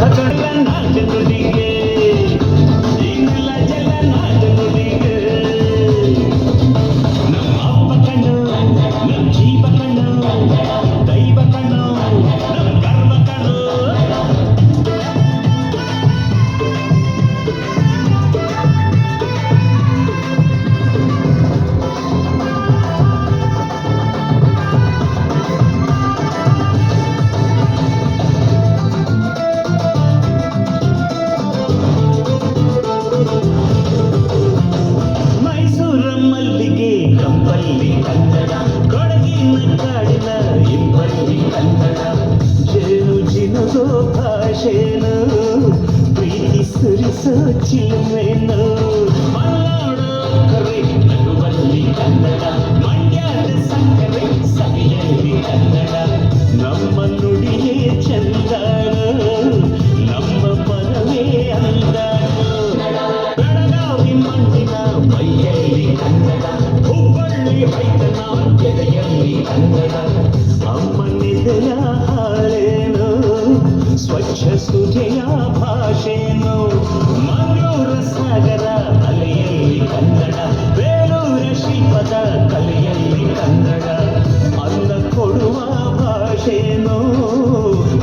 ನಾಡನುಡಿಗೆ ಈನೆಲ್ಲ ಜಲ ನಾಡನುಡಿಗೆ ನಮ್ಮ ಅಪ್ಪ ಕಣ್ಣು ನಮ್ಮ ಜೀವ ಕಣ್ಣು ದೈವ ಕಣ್ಣು ನಮ್ಮ ಗರ್ವ ಕಣ್ಣು ಕಂಪಲ್ಲಿ ಕನ್ನಡ ಕೊಡಗಿನ ಕಾಡಿನ ಇಂಪಲ್ಲಿ ಕನ್ನಡ ಜೇನು ಜಿನುಗೋ ಭಾಷೆನು ಪ್ರೀತಿ ಸುರಿಸೋ ಚಿಲುಮೆನು ಮಲ್ನಾಡು ಕರೆ ನಗುವಲ್ಲಿ ಕನ್ನಡ ಮಂಡ್ಯದ ಸಕ್ಕರೆ ಸವಿಯಲ್ಲಿ ಕನ್ನಡ ನಮ್ಮ ನುಡಿಯೇ ಚಂದಾನು ನಮ್ಮ ಮನವೇ ಅಂದಾನು ಬೆಳಗಾವಿ ಮಣ್ಣಿನ ಮೈಯಲ್ಲಿ ಕನ್ನಡ ಹುಬ್ಬಳ್ಳಿ ಬೈತನ ಎದೆಯಲ್ಲಿ ಕನ್ನಡ ಅಮ್ಮನೆದೆಯ ಹಾಳೇನು ಸ್ವಚ್ಛ ಸುಧೆಯ ಭಾಷೆನು ಮಂಗಳೂರ ಸಾಗರ ಅಲೆಯಲ್ಲಿ ಕನ್ನಡ ಬೇಲೂರ ಶಿಲ್ಪದ ಕಲೆಯಲ್ಲಿ ಕನ್ನಡ ಅನ್ನ ಕೊಡುವ ಭಾಷೆನು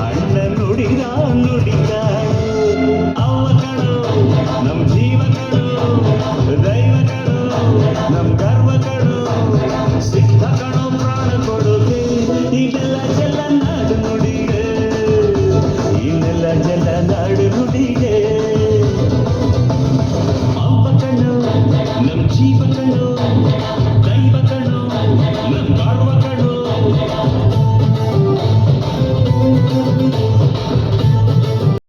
ಅಣ್ಣ ನುಡಿದ ನುಡಿಗಾಡು ಅವ್ವ ಕಣು ನಮ್ಮ ಜೀವ ಕಣು ದೈವ ಕಣು ನಮ್ಮ ಗರ್ವ ಕಣು ಸಿದ್ಧ ಕಣು ಪ್ರಾಣ ಕೊಡುಗೆ ಇದೆಲ್ಲ ಜಲ ನಾಡು ನುಡಿಗೆ ಇನ್ನೆಲ್ಲ ಜಲ ನಾಡು ನುಡಿಗೆ